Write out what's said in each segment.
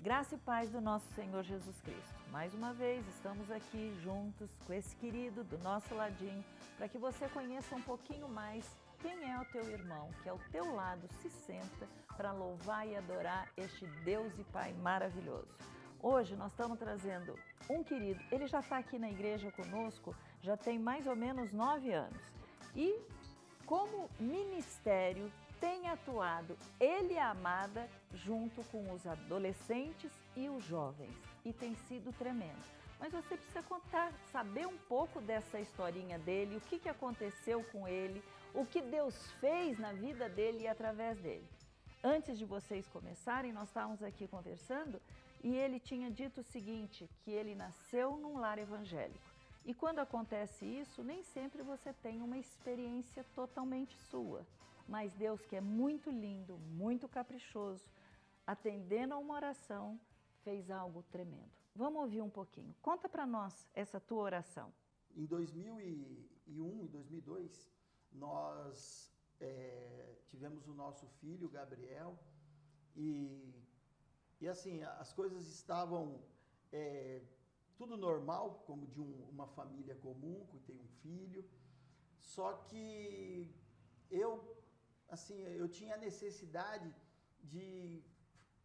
Graça e paz do nosso Senhor Jesus Cristo. Mais uma vez, estamos aqui juntos com esse querido do nosso ladinho, para que você conheça um pouquinho mais quem é o teu irmão, que ao teu lado se senta para louvar e adorar este Deus e Pai maravilhoso. Hoje nós estamos trazendo um querido, ele já está aqui na igreja conosco, já tem mais ou menos 9 anos. E como ministério tem atuado ele e a Amada junto com os adolescentes e os jovens. E tem sido tremendo. Mas você precisa contar, saber um pouco dessa historinha dele, o que aconteceu com ele, o que Deus fez na vida dele e através dele. Antes de vocês começarem, nós estávamos aqui conversando e ele tinha dito o seguinte, que ele nasceu num lar evangélico. E quando acontece isso, nem sempre você tem uma experiência totalmente sua. Mas Deus, que é muito lindo, muito caprichoso, atendendo a uma oração, fez algo tremendo. Vamos ouvir um pouquinho. Conta para nós essa tua oração. Em 2001 e 2002, nós tivemos o nosso filho, Gabriel, e assim, as coisas estavam tudo normal, como de uma família comum, que tem um filho, só que eu tinha a necessidade de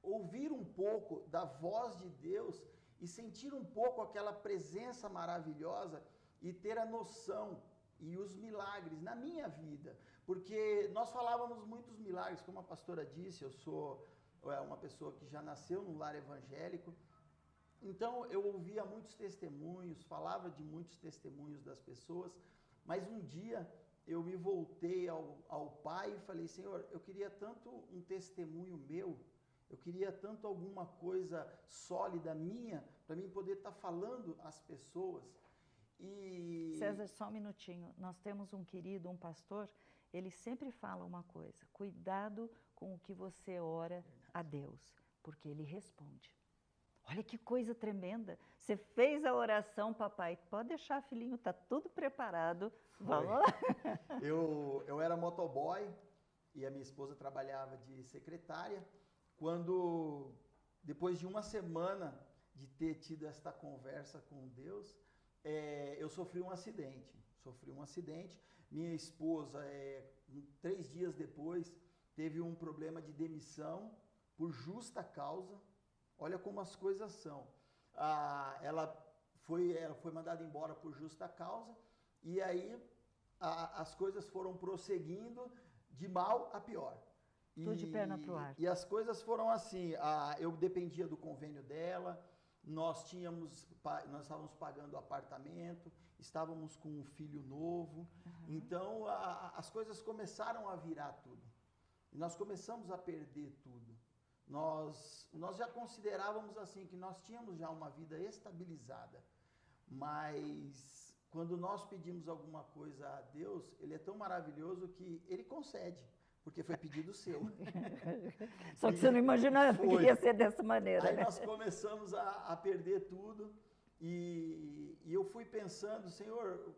ouvir um pouco da voz de Deus e sentir um pouco aquela presença maravilhosa e ter a noção e os milagres na minha vida. Porque nós falávamos muitos milagres, como a pastora disse, eu sou uma pessoa que já nasceu num lar evangélico, então eu ouvia muitos testemunhos, falava de muitos testemunhos das pessoas, mas um dia eu me voltei ao Pai e falei, Senhor, eu queria tanto um testemunho meu, eu queria tanto alguma coisa sólida minha, para mim poder estar falando às pessoas. E César, só um minutinho, nós temos um querido, um pastor, ele sempre fala uma coisa, cuidado com o que você ora a Deus, porque Ele responde. Olha que coisa tremenda, você fez a oração, papai, pode deixar, filhinho, tá tudo preparado, vamos lá. Eu era motoboy e a minha esposa trabalhava de secretária, quando, depois de uma semana de ter tido esta conversa com Deus, eu sofri um acidente, minha esposa, 3 dias depois, teve um problema de demissão por justa causa. Olha como as coisas são. Ela foi mandada embora por justa causa e aí as coisas foram prosseguindo de mal a pior. Tudo de perna pro ar. E as coisas foram assim, eu dependia do convênio dela, nós estávamos pagando apartamento, estávamos com um filho novo, então as coisas começaram a virar tudo. E nós começamos a perder tudo. Nós já considerávamos assim que nós tínhamos já uma vida estabilizada, mas quando nós pedimos alguma coisa a Deus, Ele é tão maravilhoso que Ele concede, porque foi pedido seu. Só que você não imaginava que ia ser dessa maneira. Aí né? nós começamos a perder tudo e eu fui pensando, Senhor,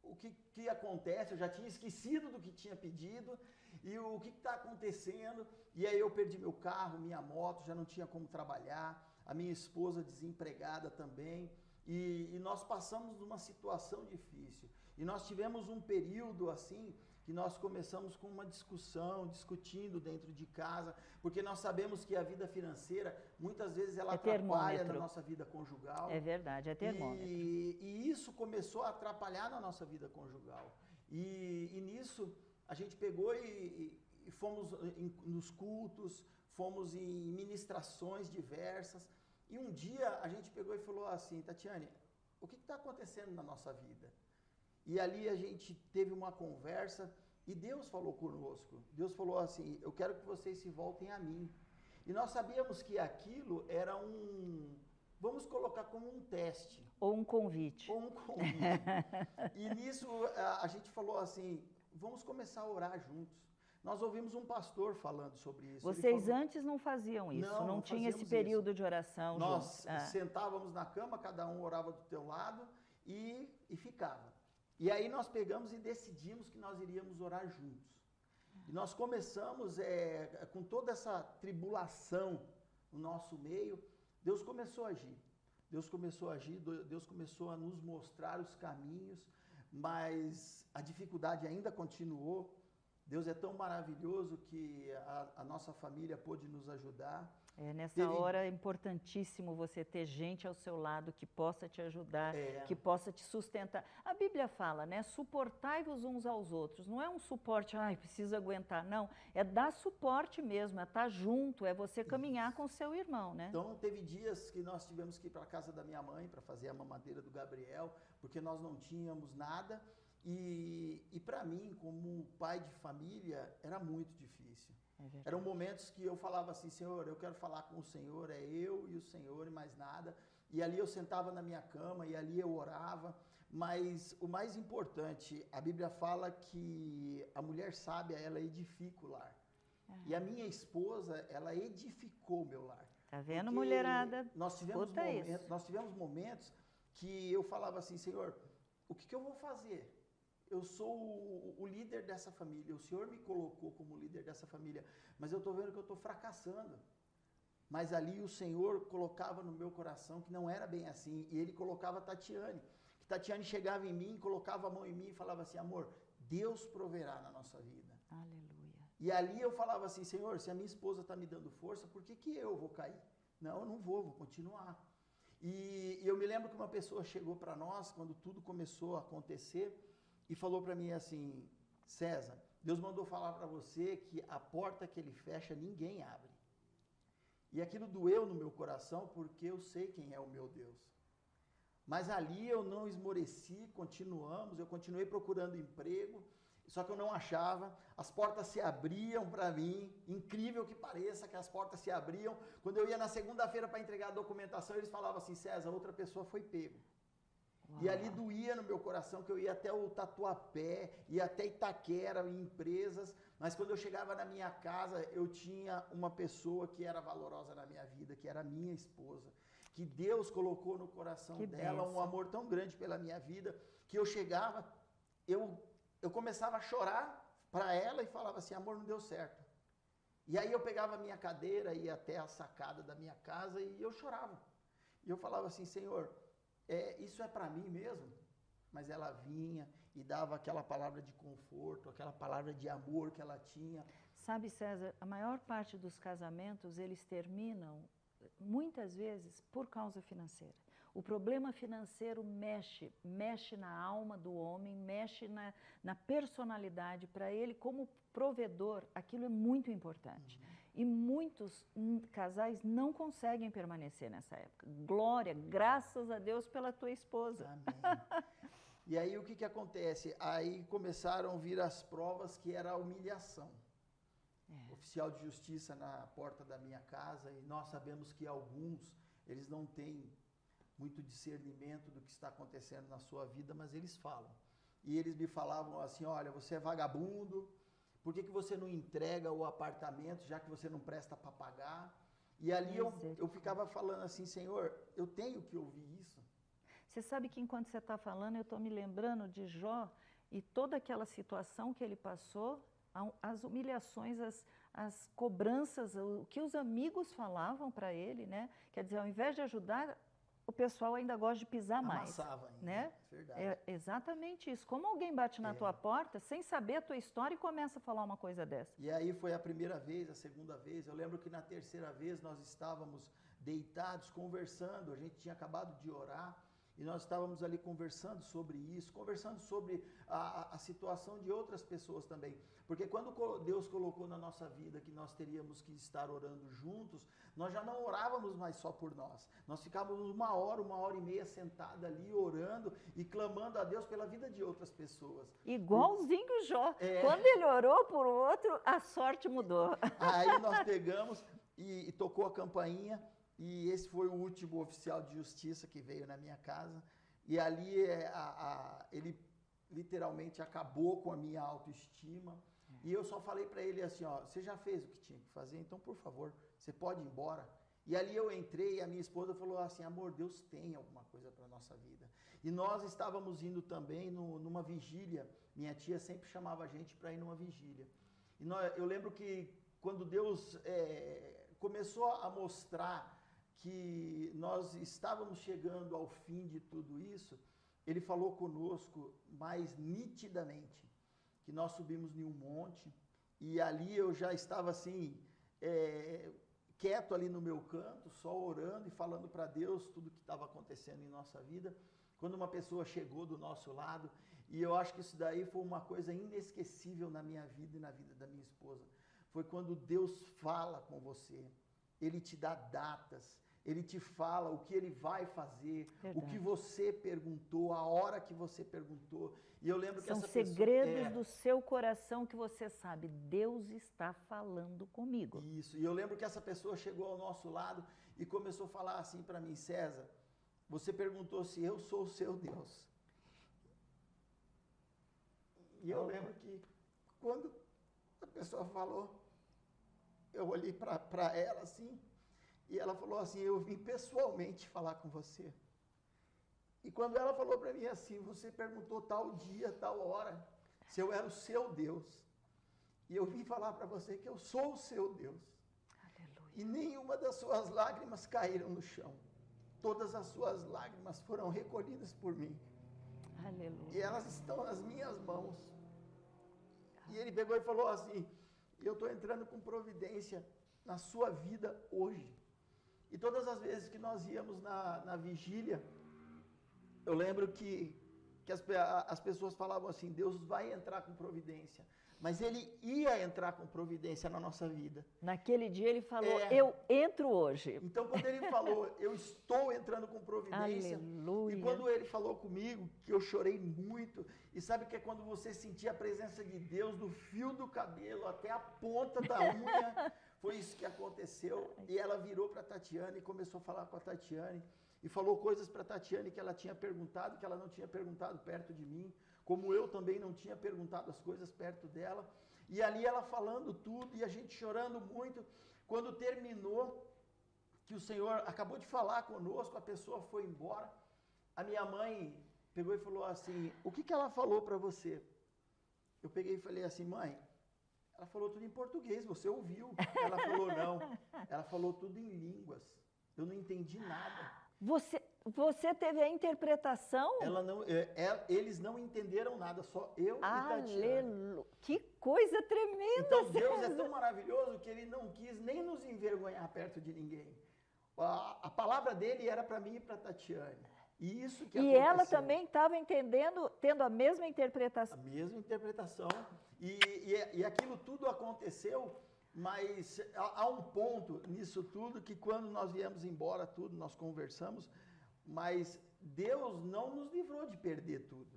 o que acontece? Eu já tinha esquecido do que tinha pedido e o que está acontecendo? E aí eu perdi meu carro, minha moto, já não tinha como trabalhar, a minha esposa desempregada também. E nós passamos numa situação difícil. E nós tivemos um período assim, que nós começamos com uma discussão, discutindo dentro de casa, porque nós sabemos que a vida financeira, muitas vezes ela atrapalha na nossa vida conjugal. É verdade, é termômetro. E isso começou a atrapalhar na nossa vida conjugal. E nisso, a gente pegou e fomos nos cultos, fomos em ministrações diversas. E um dia a gente pegou e falou assim, Tatiane, o que está acontecendo na nossa vida? E ali a gente teve uma conversa e Deus falou conosco. Deus falou assim, eu quero que vocês se voltem a mim. E nós sabíamos que aquilo era vamos colocar como um teste. Ou um convite. E nisso a gente falou assim, vamos começar a orar juntos. Nós ouvimos um pastor falando sobre isso. Vocês antes não faziam isso, não tinha esse período de oração Nós juntos. sentávamos na cama, cada um orava do teu lado e ficava. E aí nós pegamos e decidimos que nós iríamos orar juntos. E nós começamos com toda essa tribulação no nosso meio, Deus começou a agir. Deus começou a agir, Deus começou a nos mostrar os caminhos, mas a dificuldade ainda continuou. Deus é tão maravilhoso que a nossa família pôde nos ajudar. Nessa hora é importantíssimo você ter gente ao seu lado que possa te ajudar, que possa te sustentar. A Bíblia fala, né? Suportai-vos uns aos outros. Não é um suporte, ai, preciso aguentar. Não, é dar suporte mesmo, é estar junto, é você caminhar com o seu irmão, né? Então, teve dias que nós tivemos que ir para a casa da minha mãe para fazer a mamadeira do Gabriel, porque nós não tínhamos nada. E para mim, como pai de família, era muito difícil. Eram momentos que eu falava assim, Senhor, eu quero falar com o Senhor, é eu e o Senhor e mais nada. E ali eu sentava na minha cama e ali eu orava. Mas o mais importante, a Bíblia fala que a mulher sábia, ela edifica o lar. E a minha esposa, ela edificou o meu lar. Tá vendo, mulherada? Nós tivemos momentos que eu falava assim, Senhor, o que eu vou fazer? Eu sou o líder dessa família, o Senhor me colocou como líder dessa família, mas eu estou vendo que eu estou fracassando. Mas ali o Senhor colocava no meu coração que não era bem assim, e Ele colocava Tatiane. Que Tatiane chegava em mim, colocava a mão em mim e falava assim, amor, Deus proverá na nossa vida. Aleluia. E ali eu falava assim, Senhor, se a minha esposa está me dando força, por que eu vou cair? Não, eu não vou continuar. E eu me lembro que uma pessoa chegou para nós, quando tudo começou a acontecer, e falou para mim assim, César, Deus mandou falar para você que a porta que Ele fecha, ninguém abre. E aquilo doeu no meu coração, porque eu sei quem é o meu Deus. Mas ali eu não esmoreci, eu continuei procurando emprego, só que eu não achava, as portas se abriam para mim, incrível que pareça que as portas se abriam. Quando eu ia na segunda-feira para entregar a documentação, eles falavam assim, César, outra pessoa foi pego. Uau. E ali doía no meu coração, que eu ia até o Tatuapé, ia até Itaquera, em empresas, mas quando eu chegava na minha casa, eu tinha uma pessoa que era valorosa na minha vida, que era minha esposa, que Deus colocou no coração dela um amor tão grande pela minha vida, que eu chegava, eu começava a chorar para ela e falava assim, amor, não deu certo. E aí eu pegava a minha cadeira, ia até a sacada da minha casa e eu chorava. E eu falava assim, Senhor, isso é para mim mesmo? Mas ela vinha e dava aquela palavra de conforto, aquela palavra de amor que ela tinha. Sabe, César, a maior parte dos casamentos, eles terminam, muitas vezes, por causa financeira. O problema financeiro mexe na alma do homem, mexe na personalidade. Para ele, como provedor, aquilo é muito importante. E muitos casais não conseguem permanecer nessa época. Glória, graças a Deus pela tua esposa. Amém. E aí o que acontece? Aí começaram a vir as provas, que era a humilhação. Oficial de justiça na porta da minha casa, e nós sabemos que alguns, eles não têm muito discernimento do que está acontecendo na sua vida, mas eles falam. E eles me falavam assim, olha, você é vagabundo, por que você não entrega o apartamento, já que você não presta para pagar? E ali eu ficava falando assim, Senhor, eu tenho que ouvir isso. Você sabe que enquanto você está falando, eu estou me lembrando de Jó e toda aquela situação que ele passou, as humilhações, as cobranças, o que os amigos falavam para ele, né? Quer dizer, ao invés de ajudar, o pessoal ainda gosta de pisar mais. Amassava ainda, né? Verdade. É exatamente isso. Como alguém bate na tua porta, sem saber a tua história, e começa a falar uma coisa dessa? E aí foi a primeira vez, a segunda vez. Eu lembro que na terceira vez nós estávamos deitados, conversando. A gente tinha acabado de orar. E nós estávamos ali conversando sobre isso, conversando sobre a situação de outras pessoas também. Porque quando Deus colocou na nossa vida que nós teríamos que estar orando juntos, nós já não orávamos mais só por nós. Nós ficávamos uma hora e meia sentada ali orando e clamando a Deus pela vida de outras pessoas. Igualzinho o Jó. Quando ele orou por outro, a sorte mudou. Aí nós pegamos e tocou a campainha. E esse foi o último oficial de justiça que veio na minha casa. E ali ele literalmente acabou com a minha autoestima. E eu só falei para ele assim, ó, você já fez o que tinha que fazer, então por favor, você pode ir embora. E ali eu entrei e a minha esposa falou assim, amor, Deus tem alguma coisa para a nossa vida. E nós estávamos indo também numa vigília. Minha tia sempre chamava a gente para ir numa vigília. E eu lembro que quando Deus começou a mostrar que nós estávamos chegando ao fim de tudo isso, ele falou conosco mais nitidamente, que nós subimos em um monte, e ali eu já estava assim, quieto ali no meu canto, só orando e falando para Deus tudo que estava acontecendo em nossa vida, quando uma pessoa chegou do nosso lado, e eu acho que isso daí foi uma coisa inesquecível na minha vida e na vida da minha esposa. Foi quando Deus fala com você, Ele te dá datas, Ele te fala o que Ele vai fazer, Verdade. o que você perguntou, a hora que você perguntou. E eu lembro que São essa segredos do seu coração que você sabe, Deus está falando comigo. Isso, e eu lembro que essa pessoa chegou ao nosso lado e começou a falar assim para mim: César, você perguntou se eu sou o seu Deus. E eu lembro que quando a pessoa falou, eu olhei para ela assim, e ela falou assim: eu vim pessoalmente falar com você. E quando ela falou para mim assim: você perguntou tal dia, tal hora, se eu era o seu Deus. E eu vim falar para você que eu sou o seu Deus. Aleluia. E nenhuma das suas lágrimas caíram no chão. Todas as suas lágrimas foram recolhidas por mim. Aleluia. E elas estão nas minhas mãos. E ele pegou e falou assim: eu estou entrando com providência na sua vida hoje. E todas as vezes que nós íamos na vigília, eu lembro que as pessoas falavam assim: Deus vai entrar com providência. Mas Ele ia entrar com providência na nossa vida. Naquele dia Ele falou, eu entro hoje. Então, quando Ele falou, eu estou entrando com providência. Aleluia. E quando Ele falou comigo, que eu chorei muito. E sabe que é quando você sentia a presença de Deus do fio do cabelo até a ponta da unha. Foi isso que aconteceu. E ela virou para a Tatiane e começou a falar com a Tatiane. E falou coisas para a Tatiane que ela tinha perguntado, que ela não tinha perguntado perto de mim. Como eu também não tinha perguntado as coisas perto dela. E ali ela falando tudo e a gente chorando muito. Quando terminou, que o Senhor acabou de falar conosco, a pessoa foi embora. A minha mãe pegou e falou assim: o que ela falou para você? Eu peguei e falei assim: mãe, ela falou tudo em português, você ouviu? Ela falou: não, ela falou tudo em línguas. Eu não entendi nada. Você teve a interpretação? Eles não entenderam nada, só eu e Tatiane. Aleluia! Que coisa tremenda! Então Deus é tão maravilhoso que Ele não quis nem nos envergonhar perto de ninguém. A palavra dele era para mim e para Tatiane. E isso que aconteceu. Ela também estava entendendo, tendo a mesma interpretação. A mesma interpretação. E aquilo tudo aconteceu, mas há um ponto nisso tudo que quando nós viemos embora tudo, nós conversamos, mas Deus não nos livrou de perder tudo,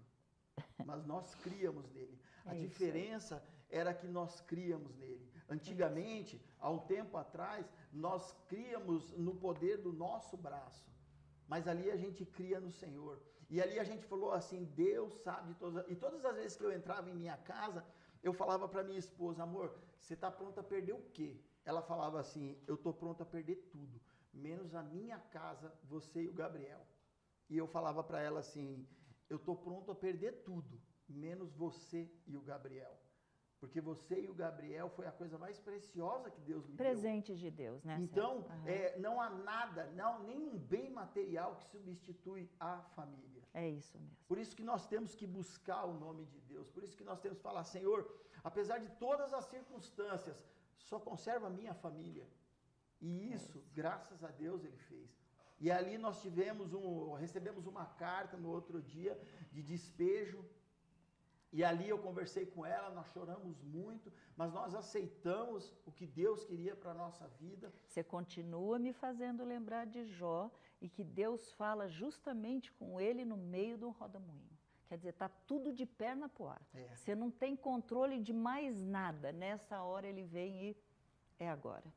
mas nós críamos nele. A diferença era que nós críamos nele. Antigamente, há um tempo atrás, nós críamos no poder do nosso braço, mas ali a gente cria no Senhor. E ali a gente falou assim: Deus sabe de todas. E todas as vezes que eu entrava em minha casa, eu falava para minha esposa: amor, você está pronta a perder o quê? Ela falava assim: eu estou pronta a perder tudo, menos a minha casa, você e o Gabriel. E eu falava para ela assim: eu estou pronto a perder tudo, menos você e o Gabriel. Porque você e o Gabriel foi a coisa mais preciosa que Deus me deu. Presente de Deus, né? Então, não há nada, nenhum bem material que substitui a família. É isso mesmo. Por isso que nós temos que buscar o nome de Deus. Por isso que nós temos que falar: Senhor, apesar de todas as circunstâncias, só conserva a minha família. E isso, graças a Deus, Ele fez. E ali nós recebemos uma carta no outro dia de despejo. E ali eu conversei com ela, nós choramos muito, mas nós aceitamos o que Deus queria para a nossa vida. Você continua me fazendo lembrar de Jó e que Deus fala justamente com ele no meio do rodamuinho. Quer dizer, está tudo de perna pro ar. Você não tem controle de mais nada. Nessa hora ele vem e é agora.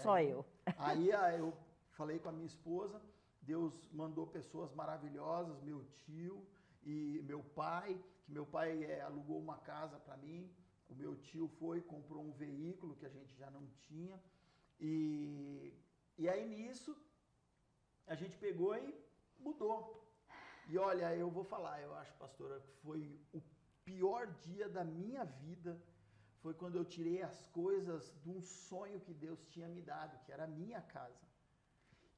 Só aí, eu. Aí eu falei com a minha esposa, Deus mandou pessoas maravilhosas, meu tio e meu pai, que meu pai alugou uma casa para mim, o meu tio comprou um veículo que a gente já não tinha, e aí nisso a gente pegou e mudou. E olha, eu vou falar, eu acho, pastora, que foi o pior dia da minha vida, foi quando eu tirei as coisas de um sonho que Deus tinha me dado, que era a minha casa.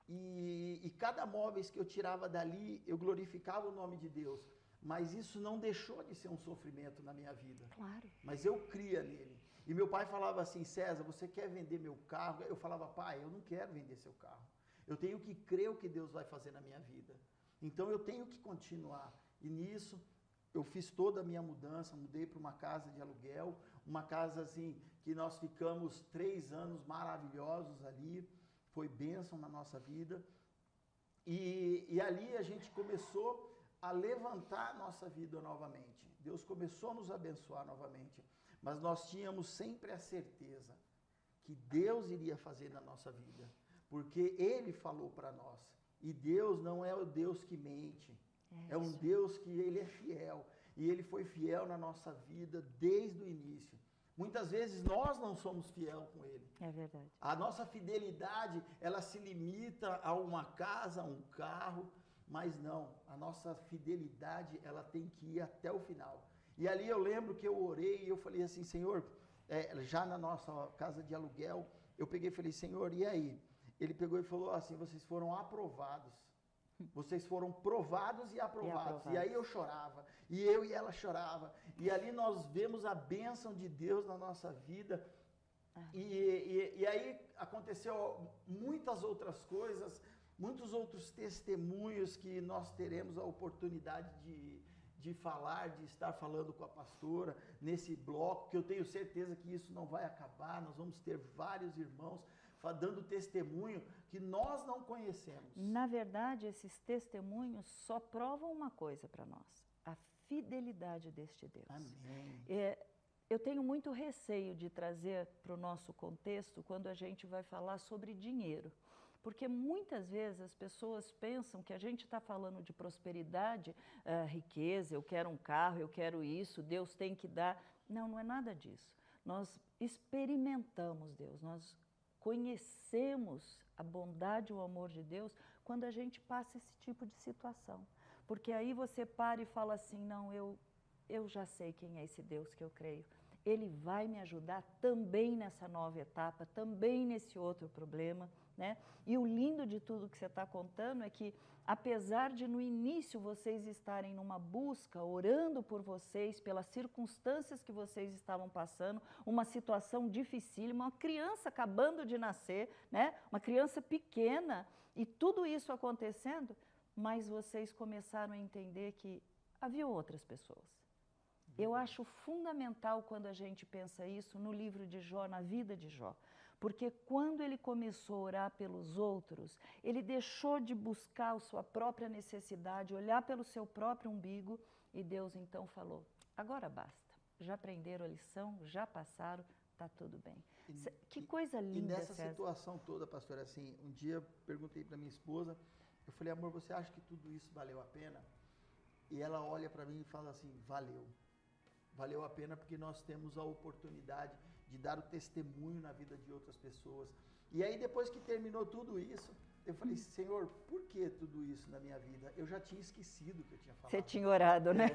E cada móveis que eu tirava dali, eu glorificava o nome de Deus. Mas isso não deixou de ser um sofrimento na minha vida. Claro. Mas eu cria nele. E meu pai falava assim, César, você quer vender meu carro? Eu falava, pai, eu não quero vender seu carro. Eu tenho que crer o que Deus vai fazer na minha vida. Então eu tenho que continuar. E nisso, eu fiz toda a minha mudança, mudei para uma casa de aluguel, uma casa assim, que nós ficamos 3 anos maravilhosos ali, foi bênção na nossa vida. E ali a gente começou a levantar a nossa vida novamente. Deus começou a nos abençoar novamente. Mas nós tínhamos sempre a certeza que Deus iria fazer na nossa vida, porque Ele falou para nós. E Deus não é o Deus que mente, é um Deus que Ele é fiel. E Ele foi fiel na nossa vida desde o início. Muitas vezes nós não somos fiel com Ele. É verdade. A nossa fidelidade, ela se limita a uma casa, a um carro, mas não, a nossa fidelidade, ela tem que ir até o final. E ali eu lembro que eu orei e eu falei assim, Senhor, já na nossa casa de aluguel, eu peguei e falei, Senhor, e aí? Ele pegou e falou assim, vocês foram aprovados. Vocês foram provados e aprovados. E aí eu chorava, e eu e ela chorava. E ali nós vemos a bênção de Deus na nossa vida. E aí aconteceu muitas outras coisas, muitos outros testemunhos que nós teremos a oportunidade de falar, de estar falando com a pastora nesse bloco, que eu tenho certeza que isso não vai acabar. Nós vamos ter vários irmãos dando testemunho que nós não conhecemos. Na verdade, esses testemunhos só provam uma coisa para nós: a fidelidade deste Deus. Amém. Eu tenho muito receio de trazer para o nosso contexto quando a gente vai falar sobre dinheiro. Porque muitas vezes as pessoas pensam que a gente está falando de prosperidade, riqueza, eu quero um carro, eu quero isso, Deus tem que dar. Não, não é nada disso. Nós experimentamos Deus, nós conhecemos a bondade e o amor de Deus quando a gente passa esse tipo de situação. Porque aí você para e fala assim, não, eu já sei quem é esse Deus que eu creio. Ele vai me ajudar também nessa nova etapa, também nesse outro problema, né? E o lindo de tudo que você está contando é que, apesar de no início vocês estarem numa busca, orando por vocês, pelas circunstâncias que vocês estavam passando, uma situação difícil, uma criança acabando de nascer, né? Uma criança pequena, e tudo isso acontecendo, mas vocês começaram a entender que havia outras pessoas. Eu acho fundamental quando a gente pensa isso no livro de Jó, na vida de Jó. Porque quando ele começou a orar pelos outros, ele deixou de buscar a sua própria necessidade, olhar pelo seu próprio umbigo, e Deus então falou, agora basta, já aprenderam a lição, já passaram, está tudo bem. Que coisa linda, E nessa César. situação toda, pastora, assim, um dia eu perguntei para minha esposa, eu falei, amor, você acha que tudo isso valeu a pena? E ela olha para mim e fala assim, valeu. Valeu a pena porque nós temos a oportunidade de dar o testemunho na vida de outras pessoas. E aí depois que terminou tudo isso, eu falei, Senhor, por que tudo isso na minha vida? Eu já tinha esquecido o que eu tinha falado. Você tinha orado, né?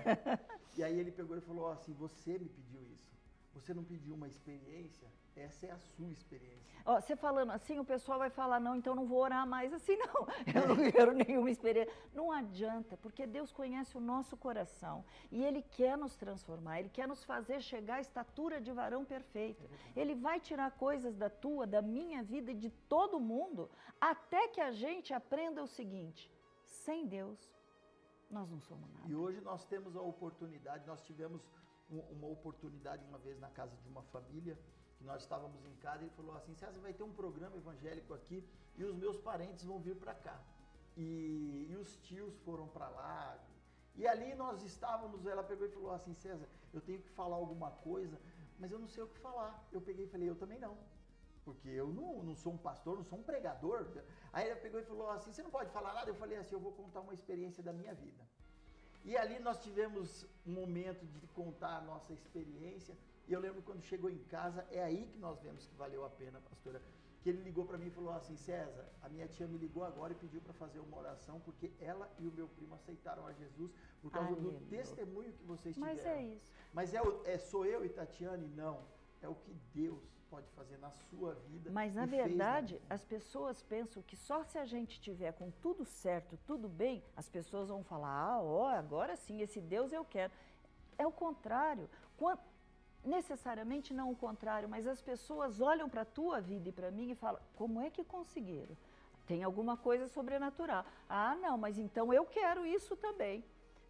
E aí ele pegou e falou assim, você me pediu isso. Você não pediu uma experiência? Essa é a sua experiência. Ó, você falando assim, o pessoal vai falar, não, então não vou orar mais assim, não. Eu não quero nenhuma experiência. Não adianta, porque Deus conhece o nosso coração e Ele quer nos transformar, Ele quer nos fazer chegar à estatura de varão perfeito. Ele vai tirar coisas da tua, da minha vida e de todo mundo, até que a gente aprenda o seguinte, sem Deus, nós não somos nada. E hoje nós temos a oportunidade, nós tivemos uma oportunidade uma vez na casa de uma família, que nós estávamos em casa, e ele falou assim, César, vai ter um programa evangélico aqui e os meus parentes vão vir para cá. E os tios foram para lá. E ali nós estávamos, ela pegou e falou assim, César, eu tenho que falar alguma coisa, mas eu não sei o que falar. Eu peguei e falei, eu também não. Porque eu não sou um pastor, não sou um pregador. Aí ela pegou e falou assim, você não pode falar nada? Eu falei assim, eu vou contar uma experiência da minha vida. E ali nós tivemos um momento de contar a nossa experiência. E eu lembro quando chegou em casa, é aí que nós vemos que valeu a pena, pastora. Que ele ligou para mim e falou assim, César, a minha tia me ligou agora e pediu para fazer uma oração, porque ela e o meu primo aceitaram a Jesus por causa do testemunho que vocês tiveram. Mas é isso. Mas sou eu e Tatiane? Não. É o que Deus pode fazer na sua vida. Mas, na e fez verdade, na... as pessoas pensam que só se a gente tiver com tudo certo, tudo bem, as pessoas vão falar, agora sim, esse Deus eu quero. É o contrário. Necessariamente não o contrário, mas as pessoas olham para a tua vida e para mim e falam, como é que conseguiram? Tem alguma coisa sobrenatural. Ah, não, mas então eu quero isso também.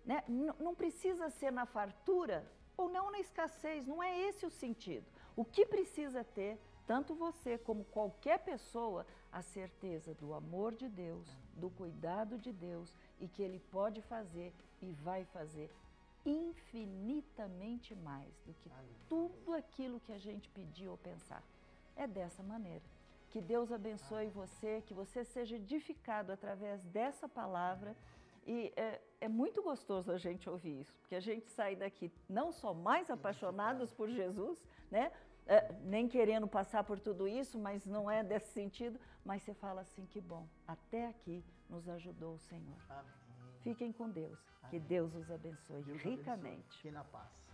Né? Não precisa ser na fartura ou não na escassez, não é esse o sentido. O que precisa ter, tanto você como qualquer pessoa, a certeza do amor de Deus, do cuidado de Deus e que Ele pode fazer e vai fazer infinitamente mais do que tudo aquilo que a gente pedir ou pensar. É dessa maneira. Que Deus abençoe você, que você seja edificado através dessa palavra. E é muito gostoso a gente ouvir isso, porque a gente sai daqui não só mais apaixonados por Jesus, né? Nem querendo passar por tudo isso, mas não é desse sentido, mas você fala assim, que bom, até aqui nos ajudou o Senhor. Amém. Fiquem com Deus, que Deus os abençoe Deus ricamente. abençoe. Fiquem na paz.